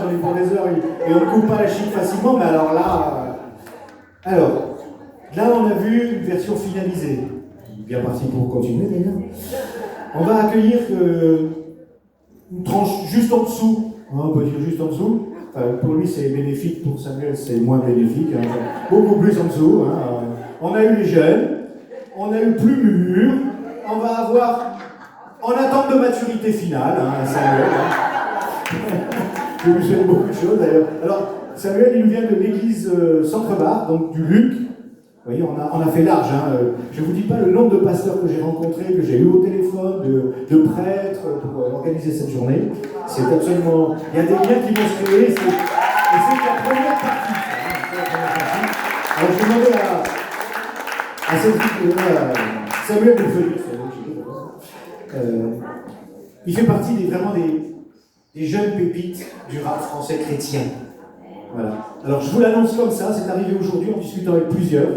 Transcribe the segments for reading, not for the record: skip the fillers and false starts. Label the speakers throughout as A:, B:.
A: on est pour des heures et on ne coupe pas la chic facilement, mais alors là on a vu une version finalisée. Bien parti pour continuer d'ailleurs. On va accueillir une tranche juste en dessous, on peut dire juste en dessous. Pour lui c'est bénéfique, pour Samuel c'est moins bénéfique, beaucoup plus en dessous. On a eu les jeunes, on a eu plus mûrs, on va avoir, en attente de maturité finale, Samuel. Je lui souhaite beaucoup de choses d'ailleurs. Alors Samuel il nous vient de l'église Centre-Bar, donc du Luc. Vous voyez, on a fait large. Je ne vous dis pas le nombre de pasteurs que j'ai rencontrés, que j'ai eu au téléphone, de prêtres pour organiser cette journée. C'est absolument... Il y a des liens qui vont se créer, et c'est la première partie. Alors je vais demander à cette Samuel de Feuilly. Il fait partie vraiment des jeunes pépites du rap français chrétien. Voilà. Alors je vous l'annonce comme ça, c'est arrivé aujourd'hui en discutant avec plusieurs.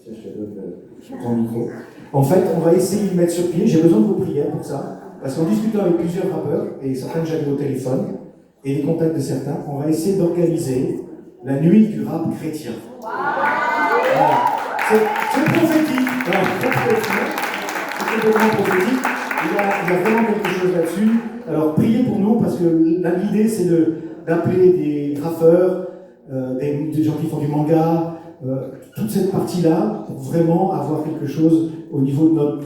A: Je te donne ton micro. En fait, on va essayer de mettre sur pied, j'ai besoin de vos prières pour ça, parce qu'en discutant avec plusieurs rappeurs, et certains que j'avais au téléphone, et les contacts de certains, on va essayer d'organiser la nuit du rap chrétien. Voilà. C'est prophétique, c'est complètement prophétique. Il y a vraiment quelque chose là-dessus. Alors priez pour nous, parce que l'idée c'est d'appeler des graffeurs, des gens qui font du manga, toute cette partie-là, pour vraiment avoir quelque chose au niveau de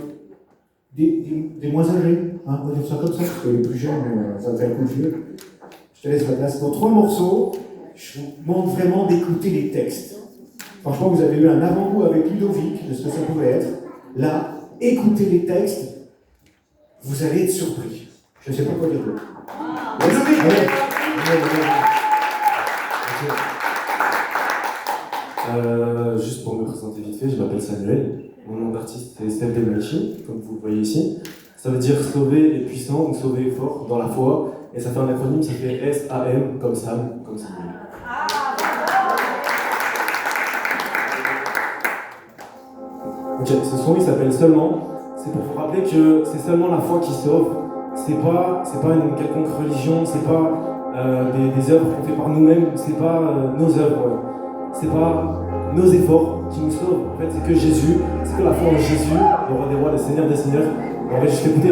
A: des moins âgés. On va dire ça comme ça, parce que les plus jeunes, ça va faire un coup de vieux. Je te laisse la place. Pour 3 morceaux, je vous demande vraiment d'écouter les textes. Franchement, vous avez eu un avant-goût avec Ludovic de ce que ça pouvait être. Là, écoutez les textes, vous allez être surpris. Je ne sais pas quoi dire d'autre. Ludovic,
B: juste pour me présenter vite fait, je m'appelle Samuel. Mon nom d'artiste est Steph Delmachi, comme vous le voyez ici. Ça veut dire sauver et puissant ou sauver fort dans la foi. Et ça fait un acronyme, ça fait S-A-M, comme Sam, comme Samuel. Ok, ce son il s'appelle Seulement. C'est pour vous rappeler que c'est seulement la foi qui sauve. C'est pas une quelconque religion, c'est pas des œuvres qu'on fait par nous-mêmes, c'est pas nos œuvres, c'est pas nos efforts qui nous sauvent. En fait, c'est que Jésus, c'est que la foi en Jésus, le roi des rois, le Seigneur des seigneurs. On va juste écouter,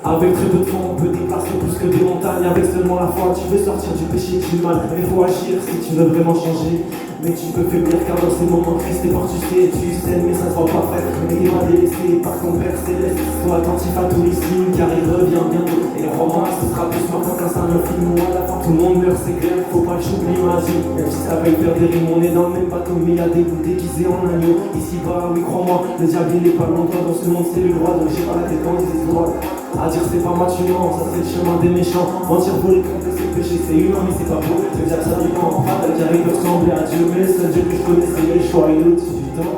B: Avec très peu de foi, on peut dépasser plus que des montagnes. Avec seulement la foi, tu veux sortir du péché, du mal. Mais faut agir si tu veux vraiment changer. Mais tu peux faiblir car dans ces moments Christ est fort, tu sais, tu saignes, mais ça se voit pas frère. Mais il va délaisser par ton Père Céleste. Sois attentif à tous les signes car il revient bientôt. Et crois-moi, ce sera plus marquant qu'un simple film où à la fin tout le monde meurt, c'est clair. Faut pas que j'oublie ma vie. Même si ça va y faire des rimes, on est dans le même bateau, mais y'a des bouts déguisés en agneau. Ici bas, oui crois-moi, le diable il est pas longtemps dans ce monde, c'est le roi, donc j'ai pas la tête dans les étoiles. À dire c'est pas maturant, ça c'est le chemin des méchants. Mentir pour les compter c'est péché, c'est humain mais c'est pas beau. Je veux dire ça dépend, car ils peuvent ressembler à Dieu. Mais le seul Dieu que je connais c'est le choix. Il est au-dessus du temps,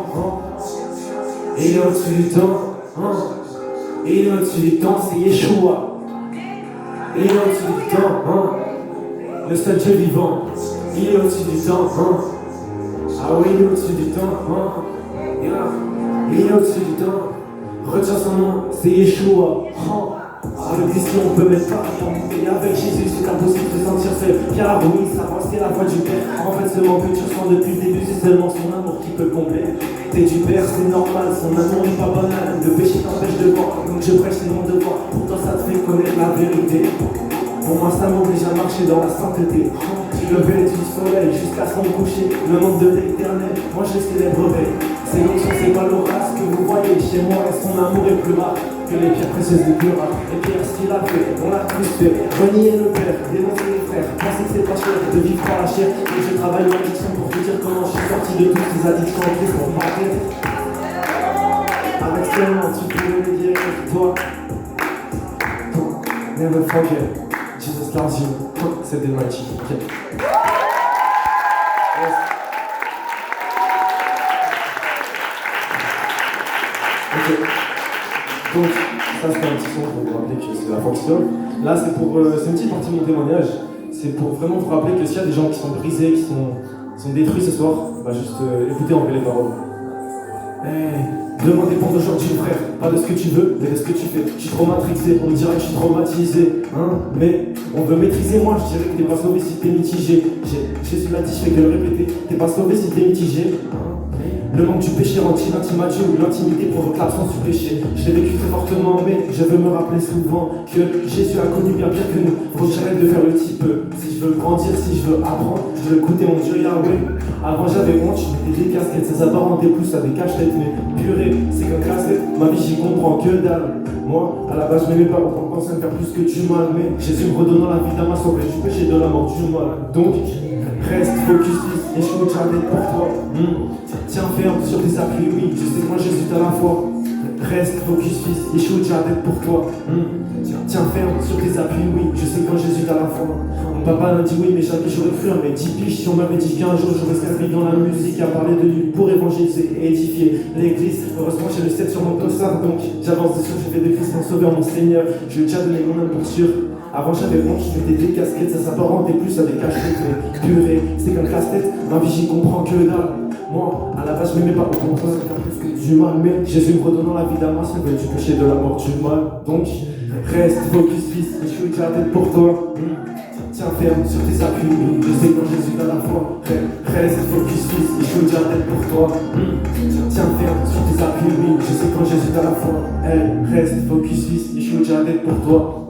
B: Il est au-dessus du temps, Il est au-dessus du temps, c'est Yeshua. Il est au-dessus du temps, Le seul Dieu vivant. Il est au-dessus du temps, Ah oui, il est au-dessus du temps, Il est au-dessus du temps. Retiens son nom, c'est Yeshua. Avec ici on peut mettre pas et avec Jésus c'est impossible de se sentir seul. Car oui, ça va, c'est la voix du Père. En fait seulement que tu ressens depuis le début, c'est seulement son amour qui peut combler. T'es du Père, c'est normal, son amour n'est pas banal. Le péché t'empêche de voir, donc je prêche c'est mon devoir. Pourtant ça te fait connaître la vérité. Pour moi ça m'oblige à marcher dans la sainteté. Tu lever du soleil jusqu'à son coucher. Le monde de l'éternel, moi je célébrerai. C'est l'onction, c'est pas l'orage que vous voyez chez moi. Et son amour est plus rare que les pierres précieuses du plus rares. Et pierre ce qu'il a fait, on l'a tous fait. Renier le père, dénoncer les frères. Penser que c'est pas cher de vivre par la chair. Et je travaille en addiction pour te dire comment je suis sorti de toutes ces addictions en crise pour ma tête. Avec seulement tu peux me dire toi. Never forget, Jesus loves you. C'est des mighty. Okay. Yes. Ok. Donc, ça c'était un petit son pour vous rappeler que c'est la foi qui sauve. Là, c'est une petite partie de mon témoignage. C'est pour vraiment vous rappeler que s'il y a des gens qui sont brisés, qui sont détruits ce soir, bah juste écoutez en vrai les paroles. Hey, Demandez pour d'aujourd'hui, frère, pas de ce que tu veux, mais de ce que tu fais. Je suis trop matrixé, on me dirait que je suis traumatisé, hein. Mais on veut maîtriser moi, je dirais que t'es pas sauvé si t'es mitigé. Jésus l'a dit, je fais que le répéter, t'es pas sauvé si t'es mitigé, hein. Le manque du péché rend l'intimité ou l'intimité provoque l'absence du péché. Je l'ai vécu très fortement, mais je veux me rappeler souvent que Jésus a connu bien pire que nous. Faut que j'arrête de faire le petit peu. Si je veux grandir, si je veux apprendre, je veux écouter mon Dieu Yahweh. Avant j'avais honte, je mettais des casquettes, ça s'apparentait plus à des cachettes. Mais purée, c'est qu'un casse-tête, ma vie j'y comprends que dalle. Moi, à la base je m'aimais pas, on pensait me faire plus que du mal. Mais Jésus me redonnant la vie d'un m'a sauvé du péché, de la mort, du mal. Donc, reste focus, et je veux t'arrêter pour toi. Tiens ferme sur tes appuis, oui, je sais que moi Jésus à la foi. Reste focus, fils, Yeshua, tu as tête pour toi. Tiens ferme sur tes appuis, oui, je sais que moi Jésus à la foi. Mon papa m'a dit oui, mais chaque jour écrit mais 10 piges. Si on m'avait dit qu'un jour j'aurais servi dans la musique à parler de lui pour évangéliser et édifier l'église. Heureusement j'ai le 7 sur mon dossard, donc j'avance dessus, je fais de Christ mon sauveur, mon Seigneur. Je lui ai déjà donné mon âme pour sûr. Avant j'avais honte, je mettais des casquettes, ça s'apparentait plus à des cachettes. Mais purée, c'est qu'un casse-tête, ma vie j'y comprends que dalle. Moi, à la base je m'aimais pas, au contraire, faire plus que du mal. Mais Jésus me redonnant la vie d'Ama, sauvé du péché, de la mort, du mal. Donc, reste focus, fils, je suis la tête pour toi. Tiens ferme sur tes appuis, je sais quand Jésus à la foi. Reste focus, fils, je suis la tête pour toi. Tiens ferme sur tes appuis, je sais quand Jésus à la foi. Reste focus, fils, je suis la tête pour toi.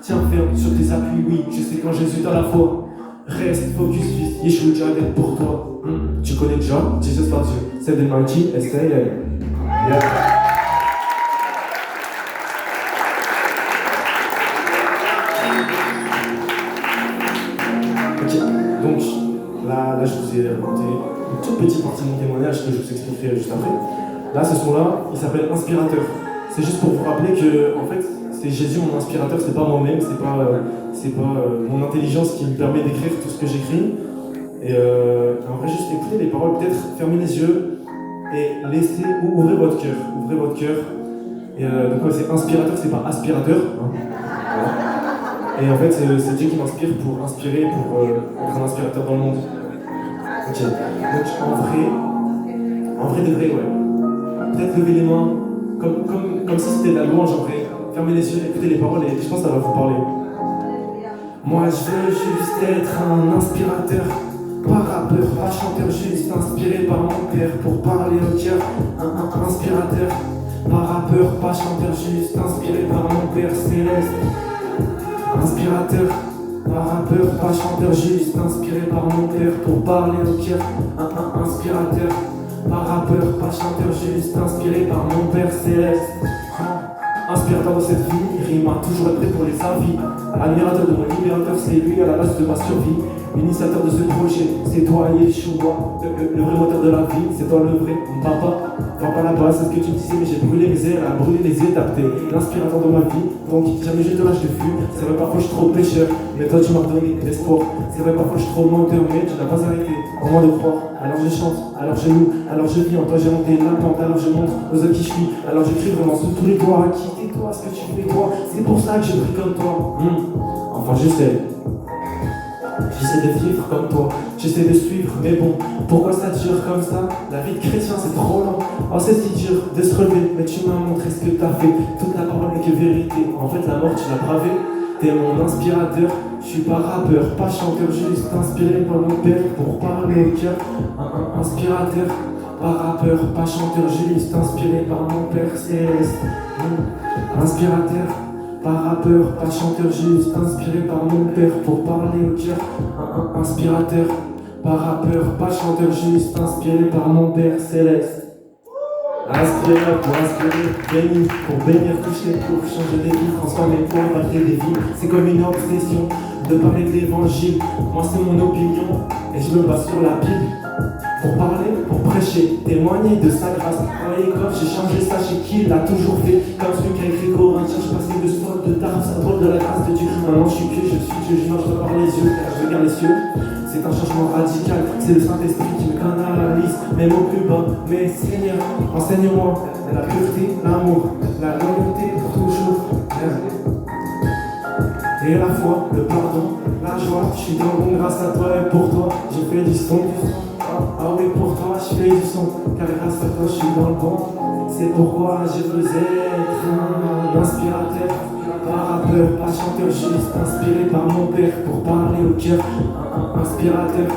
B: Tiens ferme sur tes appuis, oui, je sais quand Jésus à la foi. Reste focus, fils, Yeshua Jadet pour toi. Tu connais déjà, Jesus loves you. C'est the mighty, yeah. Ok, donc là je vous ai raconté une toute petite partie de mon témoignage que je vous expliquerai juste après. Là, ce son-là, il s'appelle Inspirateur. C'est juste pour vous rappeler que, en fait, c'est Jésus mon inspirateur, c'est pas moi-même, c'est pas mon intelligence qui me permet d'écrire tout ce que j'écris. Et en vrai, juste écoutez les paroles, peut-être fermez les yeux et laissez, ou ouvrez votre cœur. Et donc ouais, c'est inspirateur, c'est pas aspirateur. Hein. Voilà. Et en fait, c'est Dieu qui m'inspire pour inspirer, pour être un inspirateur dans le monde. Ok. Donc en vrai de vrai, ouais. Peut-être lever les mains, comme si c'était de la louange en vrai. Fermez les yeux, écoutez les paroles et je pense que ça va vous parler. Moi je veux juste être un inspirateur, pas rappeur, pas chanteur, juste inspiré par mon père pour parler au cœur. Un inspirateur, pas rappeur, pas chanteur, juste inspiré par mon père céleste. Inspirateur, pas rappeur, pas chanteur, juste inspiré par mon père pour parler au cœur. Un inspirateur, pas rappeur, pas chanteur, juste inspiré par mon père céleste. Inspirateur de cette vie, rime a toujours être prêt pour les avis. Admirateur de mon libérateur, c'est lui à la base de ma survie. Initiateur de ce projet, c'est toi Yeshua, le vrai moteur de la vie, c'est toi le vrai, mon papa. Va pas là-bas, c'est ce que tu me disais, mais j'ai brûlé mes ailes, à brûler les étapes, t'es l'inspirateur de ma vie. Donc jamais je te lâche de vue, c'est vrai parfois je suis trop pécheur, mais toi tu m'as donné l'espoir. C'est vrai parfois je suis trop menteur, mais tu n'as pas arrêté, au moins de croire. Alors je chante, alors je loue, alors je vis, en toi j'ai monté la pente, alors je montre aux autres qui je suis. Alors j'écris vraiment sous tous les doigts, quittez-toi, ce que tu fais toi, c'est pour ça que je prie comme toi. Enfin j'essaie de vivre comme toi, j'essaie de suivre, mais bon, pourquoi ça dure comme ça? La vie de chrétien c'est trop lent, oh c'est si dur de se relever, mais tu m'as montré ce que t'as fait, toute la parole n'est que vérité, en fait la mort tu l'as bravée, t'es mon inspirateur, je suis pas rappeur, pas chanteur, juste inspiré par mon père pour parler au cœur, un inspirateur, pas rappeur, pas chanteur, juste inspiré par mon père céleste, inspirateur. Pas rappeur, pas chanteur, juste inspiré par mon père pour parler au cœur. Un inspirateur, pas rappeur, pas chanteur, juste inspiré par mon père céleste. Inspiré pour inspirer, béni pour bénir, toucher pour changer des vies, transformer pour impacter des vies. C'est comme une obsession de parler de l'évangile. Moi c'est mon opinion et je me base sur la Bible. Pour parler, pour prêcher, témoigner de sa grâce. À l'école, j'ai changé ça chez qui l'a toujours fait. Comme celui qui a écrit Corinthiens, je passais de spot de tard, ça drôle de la grâce de Dieu. Maintenant je suis que je suis Dieu, je marche par les yeux, car je regarde les cieux. C'est un changement radical, c'est le Saint-Esprit qui me canalise. Même au plus bas, mais Seigneur, enseigne-moi la pureté, l'amour, la loyauté pour toujours. Et la foi, le pardon, la joie, je suis dans le bon grâce à toi et pour toi, j'ai fait du son. Ah oui, pour toi, je fais du son, car grâce à toi, je suis dans le bon. C'est pourquoi je veux être un inspirateur, pas rappeur, pas chanteur, juste inspiré par mon père pour parler au cœur. Un inspirateur,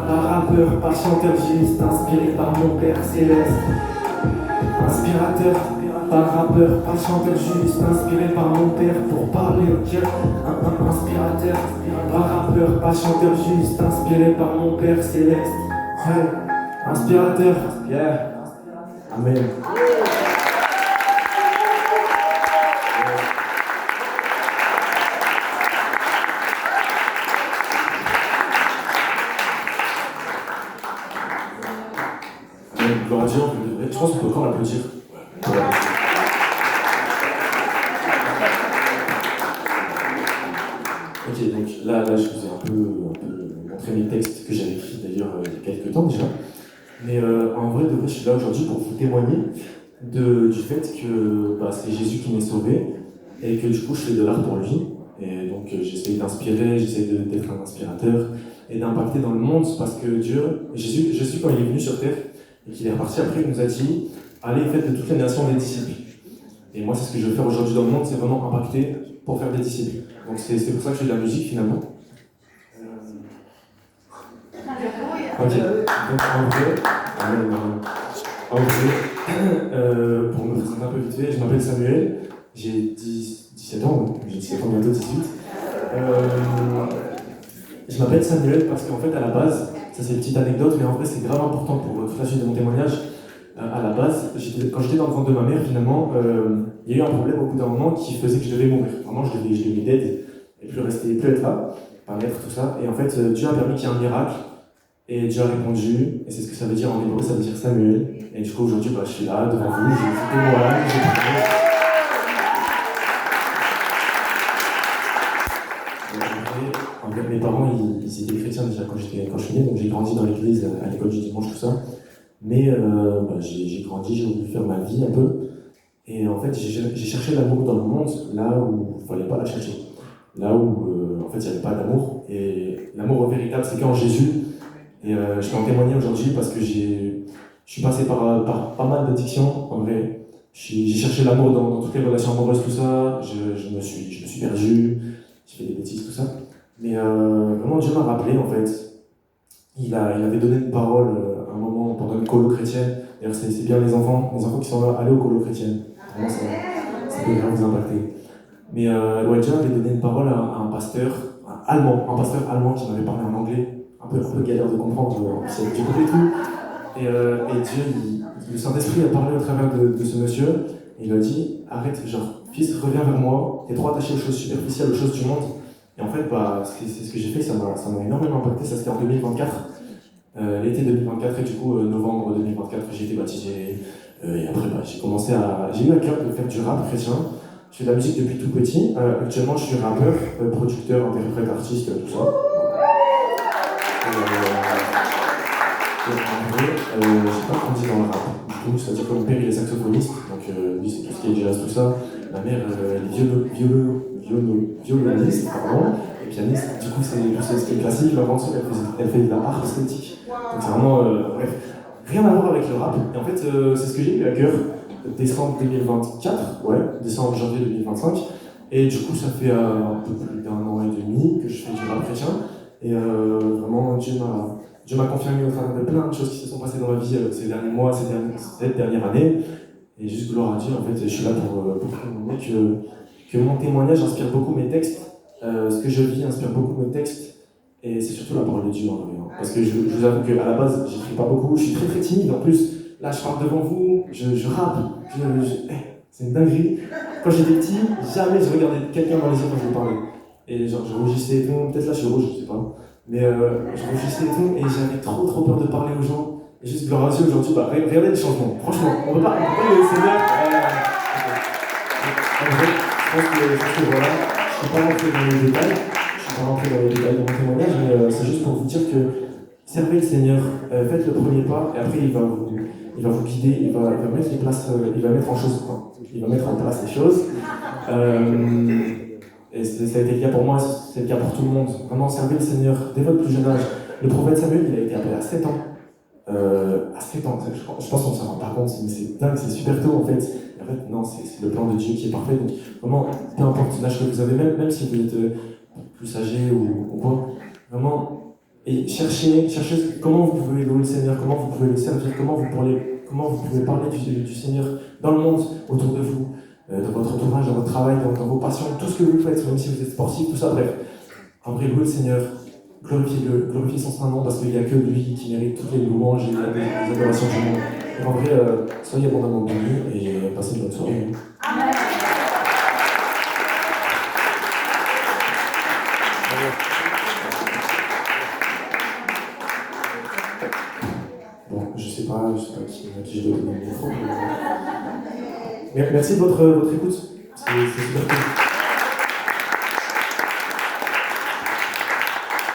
B: pas rappeur, pas chanteur, juste inspiré par mon père céleste. Inspirateur, pas rappeur, pas chanteur, juste inspiré par mon père pour parler au cœur. Un inspirateur, pas rappeur, pas chanteur, juste inspiré par mon père céleste. Ouais. Inspirateur, yeah. Amen. Gloire à Dieu, je pense qu'on peut encore l'applaudir. Ok, donc là, je vous ai un peu montré mes textes que j'avais écrits d'ailleurs il y a quelques temps déjà. Mais en vrai, je suis là aujourd'hui pour vous témoigner du fait que c'est Jésus qui m'est sauvé et que du coup je fais de l'art pour lui. Et donc j'essaie d'inspirer, j'essaie d'être un inspirateur et d'impacter dans le monde parce que Jésus quand il est venu sur terre et qu'il est reparti après, il nous a dit allez, faites de toutes les nations des disciples. Et moi, c'est ce que je veux faire aujourd'hui dans le monde, c'est vraiment impacter pour faire des disciples. Donc c'est pour ça que je fais de la musique finalement. Ok, donc en vrai, pour me présenter un peu vite fait, je m'appelle Samuel, j'ai 17 ans, j'ai 17 ans bientôt 18. Je m'appelle Samuel parce qu'en fait à la base, ça c'est une petite anecdote, mais en vrai c'est grave important pour toute la suite de mon témoignage. À la base, quand j'étais dans le ventre de ma mère, finalement, il y a eu un problème au bout d'un moment qui faisait que je devais mourir. Vraiment, je devais dead et plus être là, pas naître, tout ça. Et en fait, Dieu a permis qu'il y ait un miracle. Et Dieu a répondu, et c'est ce que ça veut dire en hébreu, ça veut dire Samuel. Et du coup, aujourd'hui, je suis là, devant vous, j'ai fait témoignage, j'ai prié. En fait, mes parents, ils étaient chrétiens déjà quand je suis né, donc j'ai grandi dans l'église, à l'école du dimanche, tout ça. Mais j'ai grandi, j'ai voulu faire ma vie un peu. Et en fait, j'ai cherché l'amour dans le monde, là où il ne fallait pas la chercher. Là où, en fait, il n'y avait pas d'amour. Et l'amour véritable, c'est qu'en Jésus. Et je peux en témoigner aujourd'hui parce que je suis passé par pas mal d'addictions, en vrai. J'ai cherché l'amour dans toutes les relations amoureuses, tout ça. Je me suis perdu, j'ai fait des bêtises, tout ça. Mais vraiment, Dieu m'a rappelé, en fait. Il avait donné une parole à un moment pendant une colo chrétienne. D'ailleurs, c'est bien les enfants qui sont là, allez aux colo chrétiennes. Vraiment, ça peut bien vous impacter. Mais Dieu avait donné une parole à un pasteur allemand qui m'avait parlé en anglais. Un peu galère de comprendre, c'est du côté et tout. Et Dieu, le Saint-Esprit a parlé au travers de ce monsieur, et il a dit arrête, fils, reviens vers moi, t'es trop attaché aux choses superficielles, aux choses du monde. Et en fait, c'est ce que j'ai fait, ça m'a énormément impacté, ça c'était en 2024, l'été 2024, et du coup, novembre 2024, j'ai été baptisé, et après, j'ai eu à cœur de faire du rap chrétien. Je fais de la musique depuis tout petit, actuellement je suis rappeur, producteur, interprète, artiste, tout ça. En vrai, j'ai pas grandi dans le rap. Du coup, c'est-à-dire que mon père il est saxophoniste, donc lui c'est tout ce qui est jazz, tout ça. Ma mère elle est violoniste, pardon, et pianiste. Du coup, c'est ce qui est classique. Ma grande sœur elle fait de la harpe celtique. Donc c'est vraiment, bref, rien à voir avec le rap. Et en fait, c'est ce que j'ai eu à cœur. Décembre 2024, décembre, janvier 2025. Et du coup, ça fait un peu plus d'un an et demi que je fais du rap chrétien. Et vraiment, Dieu m'a confirmé au travers de plein de choses qui se sont passées dans ma vie ces derniers mois, cette dernière année. Et juste gloire à Dieu, en fait, je suis là pour témoigner que mon témoignage inspire beaucoup mes textes. Ce que je vis inspire beaucoup mes textes. Et c'est surtout la parole de Dieu en vrai. Parce que je vous avoue qu'à la base, j'écris pas beaucoup, je suis très très timide. En plus, là, je parle devant vous, je rappe. C'est une dinguerie. Quand j'étais petit, jamais je regardais quelqu'un dans les yeux quand je lui parlais. Et je rougissais et tout, peut-être là je suis rouge, je sais pas. Mais je rougissais et tout, et j'avais trop peur de parler aux gens. Et juste gloire à Dieu aujourd'hui, regardez les changements. Franchement, on peut pas le Seigneur. En vrai, je pense que voilà, je suis pas rentré dans les détails. De mon témoignage, mais c'est juste pour vous dire que servez le Seigneur, faites le premier pas, et après il va vous guider, il va mettre les places, il va mettre en place les choses. Et ça a été le cas pour moi, c'est le cas pour tout le monde. Vraiment, servez le Seigneur dès votre plus jeune âge. Le prophète Samuel, il a été appelé à 7 ans. assez temps. Je pense qu'on ne s'en rend pas compte, mais c'est dingue, c'est super tôt en fait. Et en fait, non, c'est le plan de Dieu qui est parfait. Donc, vraiment, peu importe l'âge que vous avez, même si vous êtes plus âgé ou quoi, vraiment, et cherchez comment vous pouvez louer le Seigneur, comment vous pouvez le servir, comment vous pouvez parler du Seigneur dans le monde autour de vous, dans votre entourage, dans votre travail, dans vos passions, tout ce que vous faites, même si vous êtes sportif, tout ça, bref. En vrai, louez le Seigneur, glorifiez son saint nom, parce qu'il n'y a que lui qui mérite toutes les louanges et les adorations du monde. Et en vrai, soyez abondamment bénis et passez une bonne soirée. Bon, je sais pas qui je dois donner le micro. Mais merci de votre écoute. C'est super cool.